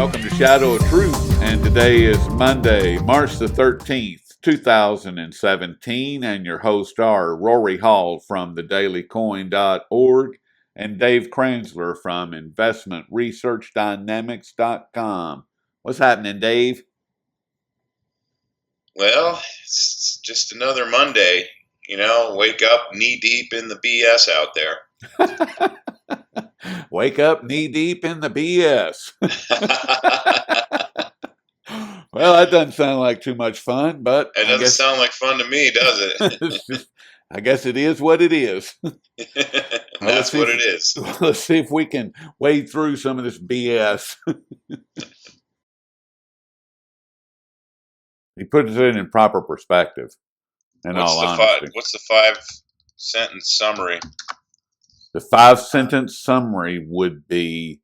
Welcome to Shadow of Truth, and today is Monday, March the 13th, 2017, and your hosts are Rory Hall from thedailycoin.org and Dave Kranzler from investmentresearchdynamics.com. What's happening, Dave? Well, it's just another Monday. Wake up knee deep in the BS out there. Wake up knee deep in the BS. Well, that doesn't sound like too much fun, but It doesn't sound like fun to me, does it? I guess it is what it is. That's what it is. Let's see if we can wade through some of this BS. He puts it in proper perspective. All honesty, what's the 5-sentence summary? The 5-sentence summary would be: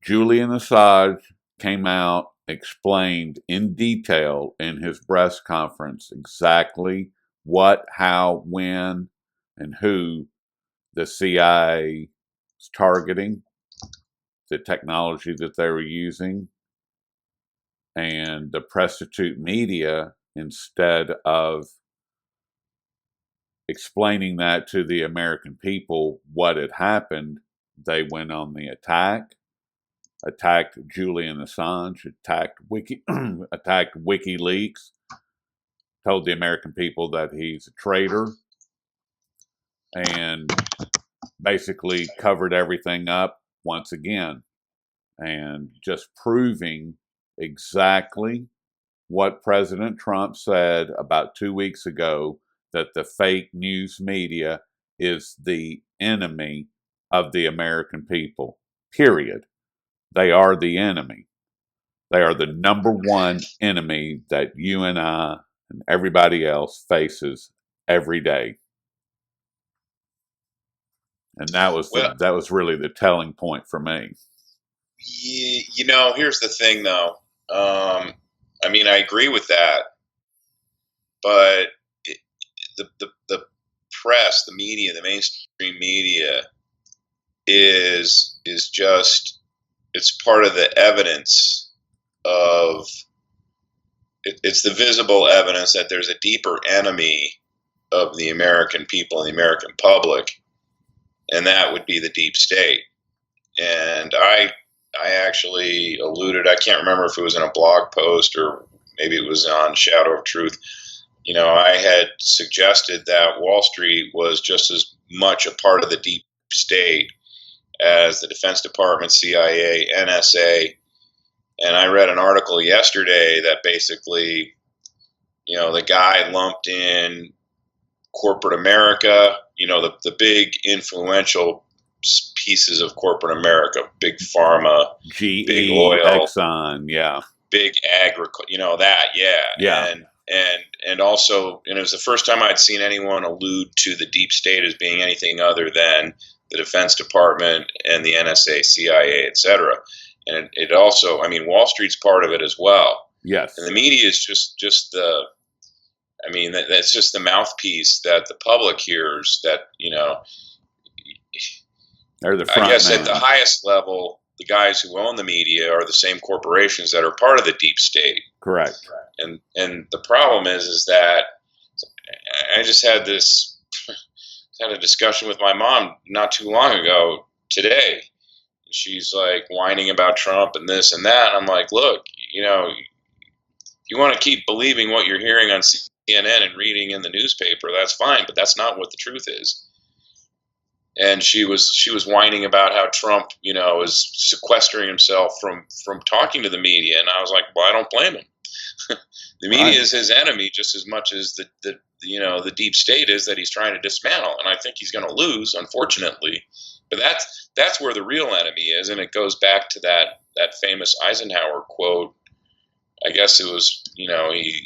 Julian Assange came out, explained in detail in his press conference exactly what, how, when, and who the CIA was targeting, the technology that they were using, and the prostitute media, instead of explaining that to the American people what had happened, they went on the attacked Julian Assange, attacked WikiLeaks, told the American people that he's a traitor, and basically covered everything up once again, and just proving exactly what President Trump said about 2 weeks ago, that the fake news media is the enemy of the American people, period. They are the enemy. They are the number one enemy that you and I and everybody else faces every day. And that was really the telling point for me. Here's the thing, though. I agree with that, but the press, the media, the mainstream media is just, it's part of the evidence of it's the visible evidence that there's a deeper enemy of the American people and the American public, and that would be the deep state. And I actually alluded, I can't remember if it was in a blog post or maybe it was on Shadow of Truth. I had suggested that Wall Street was just as much a part of the deep state as the Defense Department, CIA, NSA. And I read an article yesterday that basically, the guy lumped in corporate America, the big influential pieces of corporate America, big pharma, GE, big oil, Exxon, yeah, big agriculture, that, yeah. And also, it was the first time I'd seen anyone allude to the deep state as being anything other than the Defense Department and the NSA, CIA, etc. And it also, Wall Street's part of it as well. Yes. And the media is just the, that's just the mouthpiece that the public hears. That they're the front I guess man. At the highest level, the guys who own the media are the same corporations that are part of the deep state. Correct. And the problem is that I just had a discussion with my mom not too long ago today. She's like whining about Trump and this and that. And I'm like, look, you want to keep believing what you're hearing on CNN and reading in the newspaper, that's fine, but that's not what the truth is. And she was whining about how Trump, is sequestering himself from talking to the media. And I was like, well, I don't blame him. The media is his enemy just as much as the deep state is that he's trying to dismantle. And I think he's going to lose, unfortunately. But that's where the real enemy is. And it goes back to that famous Eisenhower quote. I guess it was, he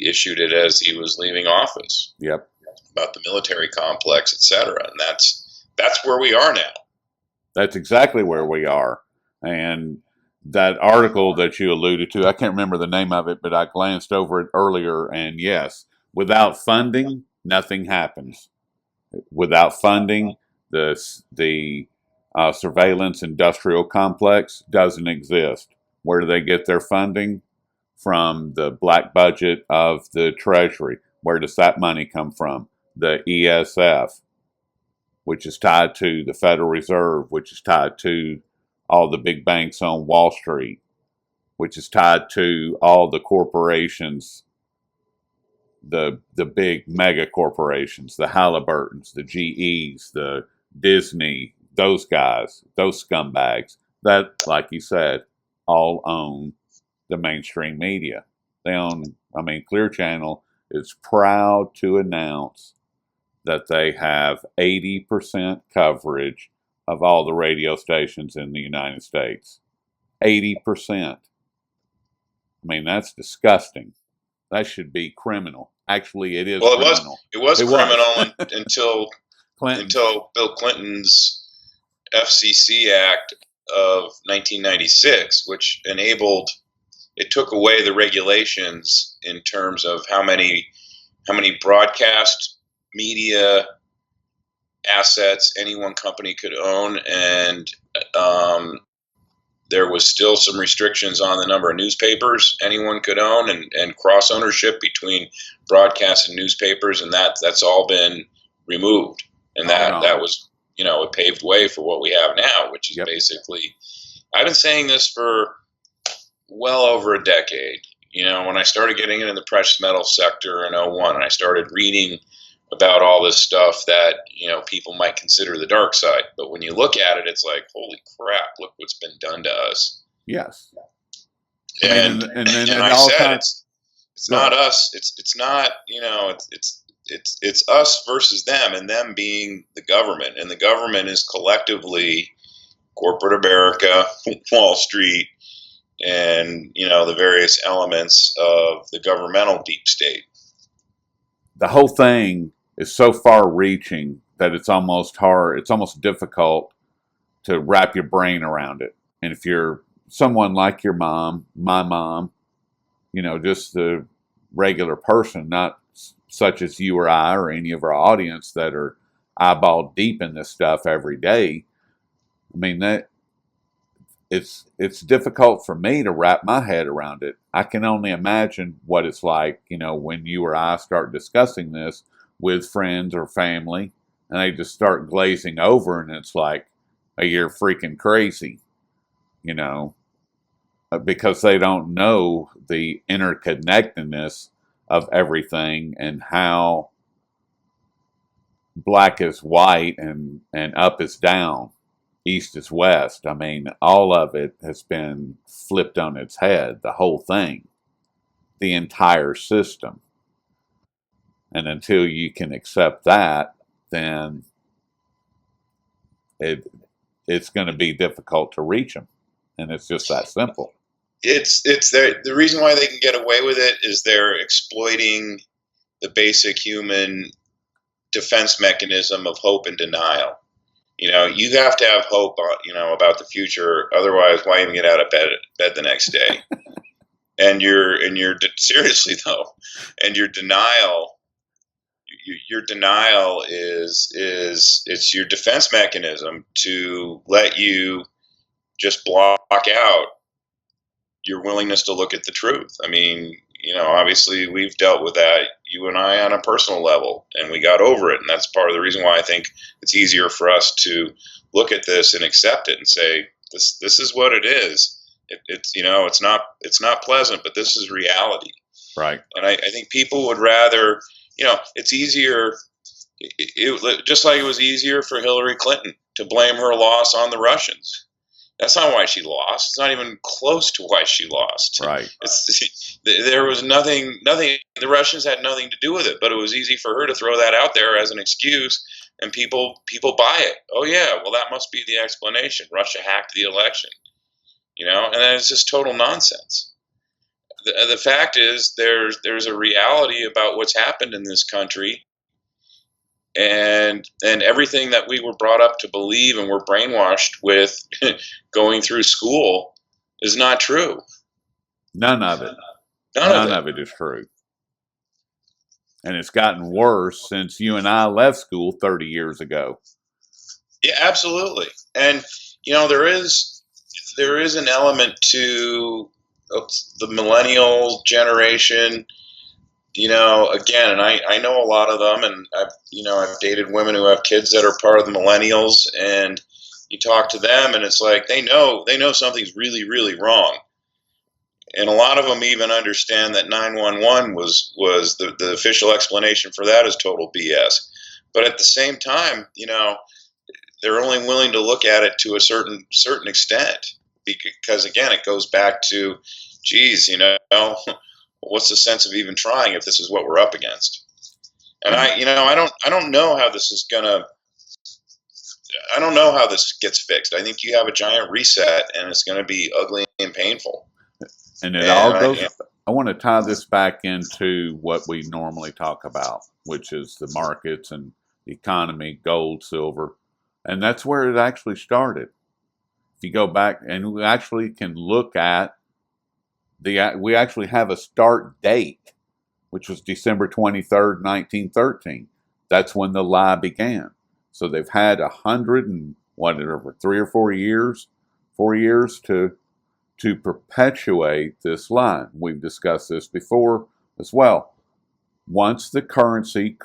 issued it as he was leaving office. Yep. About the military complex, etc. And that's where we are now. That's exactly where we are. And that article that you alluded to, I can't remember the name of it, but I glanced over it earlier. And yes, without funding, nothing happens. Without funding, the surveillance industrial complex doesn't exist. Where do they get their funding? From the black budget of the Treasury. Where does that money come from? The ESF, which is tied to the Federal Reserve, which is tied to all the big banks on Wall Street, which is tied to all the corporations, the big mega corporations, the Halliburtons, the GEs, the Disney, those guys, those scumbags that, like you said, all own the mainstream media. They own, Clear Channel is proud to announce that they have 80% coverage of all the radio stations in the United States. 80%. That's disgusting. That should be criminal. Actually, it is criminal. It was criminal until Bill Clinton's FCC Act of 1996, which took away the regulations in terms of how many broadcast media assets any one company could own, and there was still some restrictions on the number of newspapers anyone could own, and cross ownership between broadcast and newspapers, and that's all been removed, and that was, it paved way for what we have now, which is basically, I've been saying this for well over a decade. When I started getting into the precious metal sector in 2001, and I started reading about all this stuff that, people might consider the dark side. But when you look at it, it's like, holy crap, look what's been done to us. Yes. And I said, it's not us. It's not, it's us versus them, and them being the government. And the government is collectively corporate America, Wall Street, and, the various elements of the governmental deep state. The whole thing is so far reaching that it's almost hard, it's almost difficult to wrap your brain around it. And if you're someone like your mom, my mom, just the regular person, not such as you or I or any of our audience that are eyeball deep in this stuff every day, that it's difficult for me to wrap my head around it. I can only imagine what it's like, when you or I start discussing this with friends or family, and they just start glazing over, and it's like, oh, you're freaking crazy, because they don't know the interconnectedness of everything and how black is white and up is down, east is west. All of it has been flipped on its head, the whole thing, the entire system. And until you can accept that, then it's going to be difficult to reach them. And it's just that simple. It's the reason why they can get away with it is they're exploiting the basic human defense mechanism of hope and denial. You have to have hope, about the future. Otherwise, why even get out of bed the next day? Seriously though, and your denial is it's your defense mechanism to let you just block out your willingness to look at the truth. Obviously we've dealt with that, you and I, on a personal level, and we got over it. And that's part of the reason why I think it's easier for us to look at this and accept it and say, this is what it is. It's not pleasant, but this is reality. Right. And I think people would rather, it's easier. Just like it was easier for Hillary Clinton to blame her loss on the Russians. That's not why she lost. It's not even close to why she lost. Right. There was nothing. The Russians had nothing to do with it, but it was easy for her to throw that out there as an excuse, and people buy it. Oh yeah, well that must be the explanation. Russia hacked the election, and then it's just total nonsense. The fact is, there's a reality about what's happened in this country. And everything that we were brought up to believe and were brainwashed with going through school is not true. None of it. None of it is true. And it's gotten worse since you and I left school 30 years ago. Yeah, absolutely. And, there is, there is an element to the millennial generation. Again, and I know a lot of them, and I've dated women who have kids that are part of the millennials, and you talk to them, and it's like they know something's really, really wrong, and a lot of them even understand that 911 was the official explanation for that is total BS. But at the same time, they're only willing to look at it to a certain extent, because again, it goes back to, geez, what's the sense of even trying if this is what we're up against? And And I don't know how this is gonna. I don't know how this gets fixed. I think you have a giant reset, and it's going to be ugly and painful. and it all And goes. I want to tie this back into what we normally talk about, which is the markets and the economy, gold, silver, and that's where it actually started. If you go back, and we actually can look at we actually have a start date, which was December 23rd, 1913. That's when the lie began. So they've had 100 and whatever, 3 or 4 years, 4 years to perpetuate this lie. We've discussed this before as well. Once the currency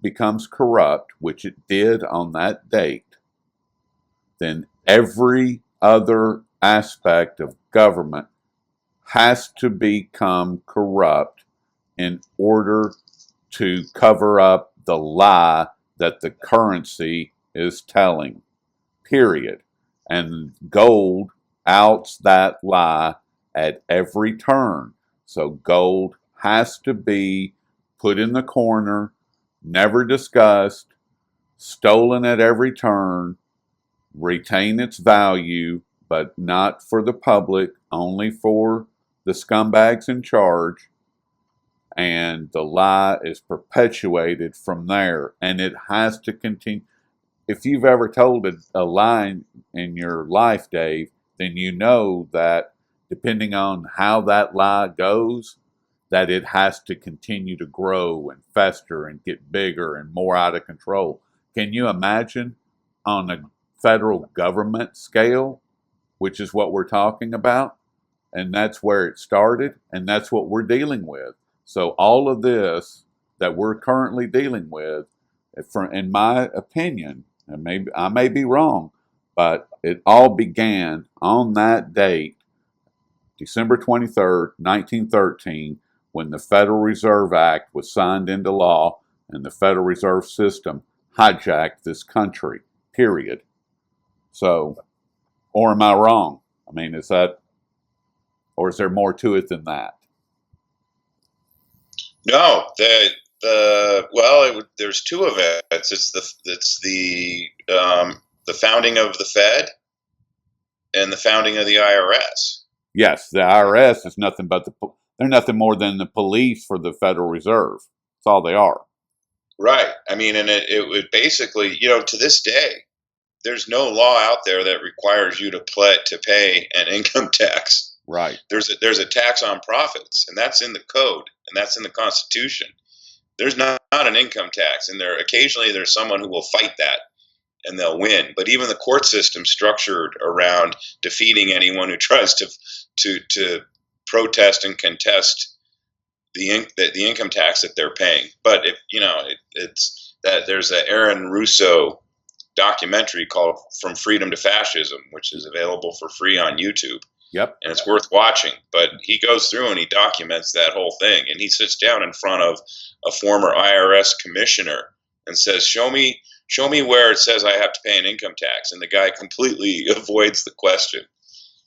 becomes corrupt, which it did on that date, then every other aspect of government has to become corrupt in order to cover up the lie that the currency is telling, period. And gold outs that lie at every turn. So gold has to be put in the corner, never discussed, stolen at every turn, retain its value, but not for the public, only for the scumbags in charge, and the lie is perpetuated from there, and it has to continue. If you've ever told a lie in your life, Dave, then you know that depending on how that lie goes, that it has to continue to grow and fester and get bigger and more out of control. Can you imagine on a federal government scale, which is what we're talking about? And that's where it started, and that's what we're dealing with. So all of this that we're currently dealing with, in my opinion, and maybe I may be wrong, but it all began on that date, December 23rd, 1913, when the Federal Reserve Act was signed into law and the Federal Reserve System hijacked this country, period. So, or am I wrong? I mean, or is there more to it than that? no, there's two events. It's the founding of the Fed and the founding of the IRS. Yes, the IRS is nothing but they're nothing more than the police for the Federal Reserve. That's all they are. Right. I mean, and it would basically, to this day, there's no law out there that requires you to pay an income tax. Right. There's a tax on profits, and that's in the code, and that's in the Constitution. There's not an income tax, and occasionally there's someone who will fight that, and they'll win. But even the court system structured around defeating anyone who tries to protest and contest the income tax that they're paying. But if it's that there's a Aaron Russo documentary called From Freedom to Fascism, which is available for free on YouTube. Yep. And it's worth watching. But he goes through and he documents that whole thing, and he sits down in front of a former IRS commissioner and says, show me where it says I have to pay an income tax. And the guy completely avoids the question.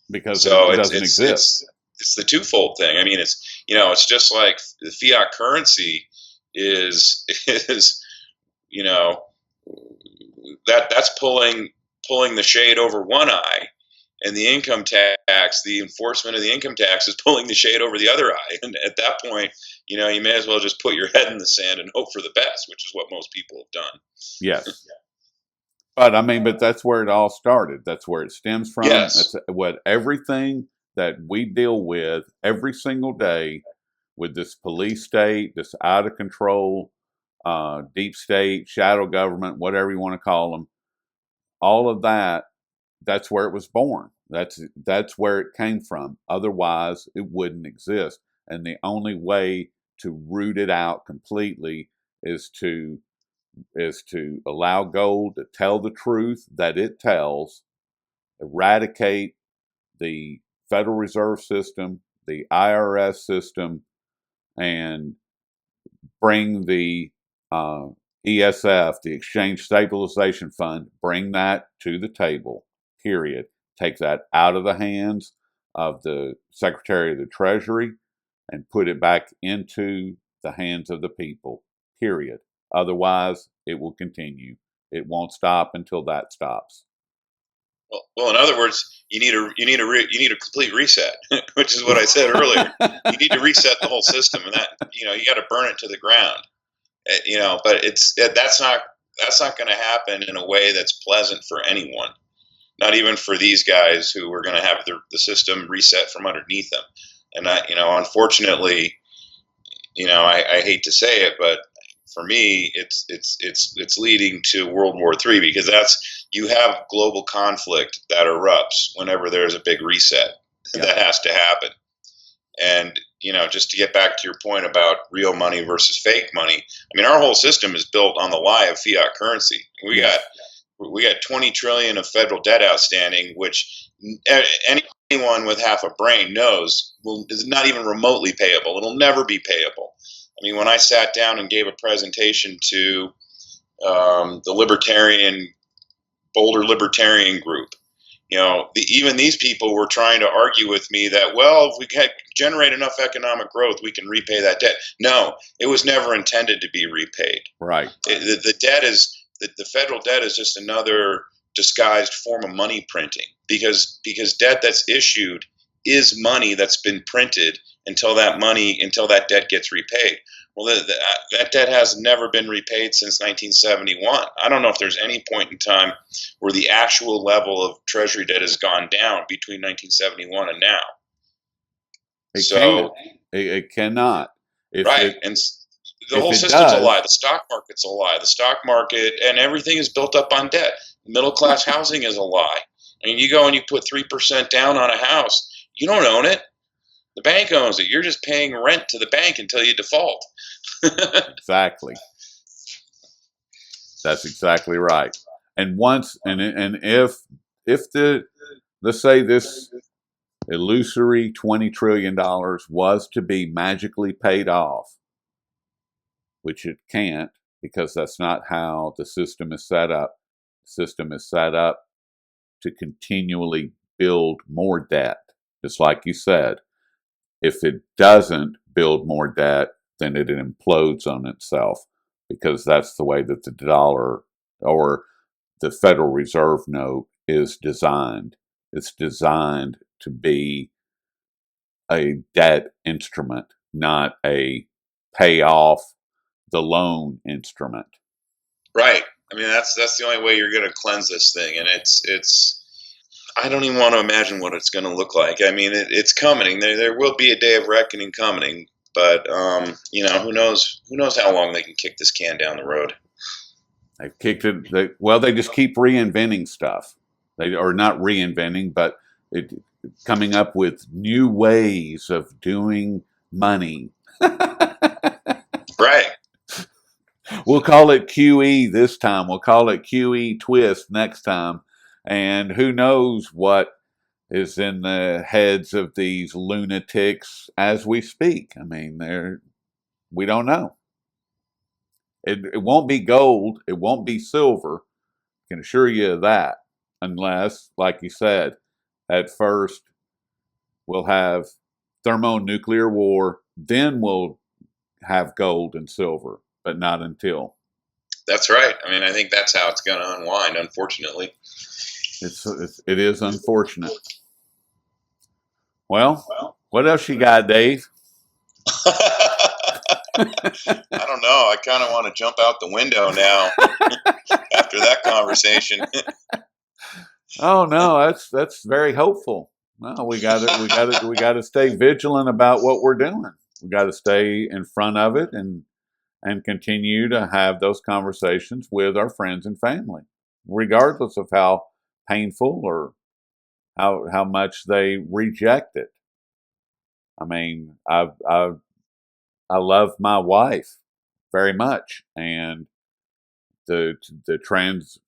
Because it doesn't exist. It's the twofold thing. I mean, it's just like the fiat currency is that's pulling the shade over one eye, and the income tax, the enforcement of the income tax, is pulling the shade over the other eye. And at that point, you may as well just put your head in the sand and hope for the best, which is what most people have done. Yes. But that's where it all started. That's where it stems from. Yes. That's what everything that we deal with every single day with this police state, this out of control, deep state, shadow government, whatever you want to call them, all of that, that's where it was born. That's where it came from. Otherwise, it wouldn't exist. And the only way to root it out completely is to allow gold to tell the truth that it tells, eradicate the Federal Reserve System, the IRS system, and bring the ESF, the Exchange Stabilization Fund, bring that to the table, period. Take that out of the hands of the Secretary of the Treasury and put it back into the hands of the people, period. Otherwise, it will continue. It won't stop until that stops. Well, in other words, you need a complete reset, which is what I said earlier. You need to reset the whole system, and that you got to burn it to the ground. But that's not going to happen in a way that's pleasant for anyone. Not even for these guys who are going to have the system reset from underneath them. And that, unfortunately, I hate to say it, but for me, it's leading to World War III, because you have global conflict that erupts whenever there's a big reset. Yep. That has to happen. And just to get back to your point about real money versus fake money, I mean, our whole system is built on the lie of fiat currency. We got 20 trillion of federal debt outstanding, which anyone with half a brain knows is not even remotely payable. It'll never be payable. I mean, when I sat down and gave a presentation to the Boulder Libertarian group, even these people were trying to argue with me that, well, if we can generate enough economic growth, we can repay that debt. No, it was never intended to be repaid. Right. The debt is the federal debt is just another disguised form of money printing, because debt that's issued is money that's been printed until that debt gets repaid. Well, that debt has never been repaid since 1971. I don't know if there's any point in time where the actual level of Treasury debt has gone down between 1971 and now. It cannot. And the whole system's a lie. The stock market's a lie. The stock market and everything is built up on debt. Middle class housing is a lie. I mean, you go and you put 3% down on a house, you don't own it. The bank owns it. You're just paying rent to the bank until you default. Exactly. That's exactly right. And if let's say this illusory $20 trillion was to be magically paid off, which it can't, because that's not how the system is set up. The system is set up to continually build more debt, just like you said. If it doesn't build more debt, then it implodes on itself, because that's the way that the dollar or the Federal Reserve note is designed. It's designed to be a debt instrument, not a pay off the loan instrument. Right. I mean, that's the only way you're going to cleanse this thing, and it's. I don't even want to imagine what it's going to look like. I mean, it's coming. There will be a day of reckoning coming, but who knows? Who knows how long they can kick this can down the road? They've kicked it. They just keep reinventing stuff. They are not reinventing, but coming up with new ways of doing money. Right. We'll call it QE this time. We'll call it QE twist next time. And who knows what is in the heads of these lunatics as we speak. I mean, we don't know. It won't be gold. It won't be silver. I can assure you of that. Unless, like you said, at first we'll have thermonuclear war. Then we'll have gold and silver, but not until. That's right. I mean, I think that's how it's going to unwind, unfortunately. It is unfortunate. Well, what else you got, Dave? I don't know. I kind of want to jump out the window now after that conversation. Oh no, that's very hopeful. No, we got to stay vigilant about what we're doing. We got to stay in front of it and continue to have those conversations with our friends and family, regardless of how painful or how much they reject it. I mean, I love my wife very much, and the trans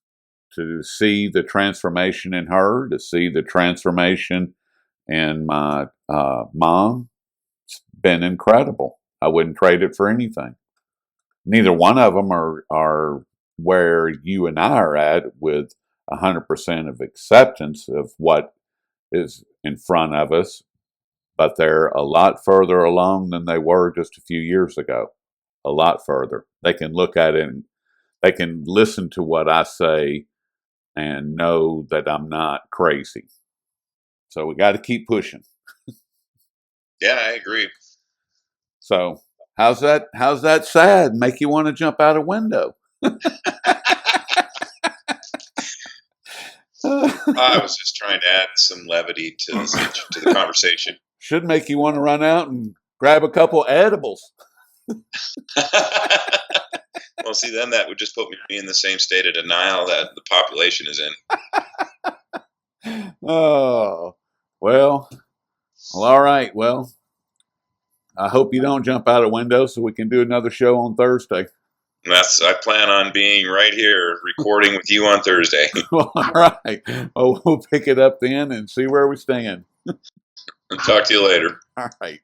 to see the transformation in her, to see the transformation in my mom, it's been incredible. I wouldn't trade it for anything. Neither one of them are where you and I are at with 100% of acceptance of what is in front of us, but they're a lot further along than they were just a few years ago. A lot further. They can look at it and they can listen to what I say and know that I'm not crazy. So we got to keep pushing. Yeah, I agree. So how's that sad? Make you want to jump out a window? I was just trying to add some levity to the conversation. Should make you want to run out and grab a couple edibles. Well, see, then that would just put me in the same state of denial that the population is in. Oh, well, all right. Well, I hope you don't jump out a window so we can do another show on Thursday. I plan on being right here recording with you on Thursday. All right. Well, we'll pick it up then and see where we stand. Talk to you later. All right.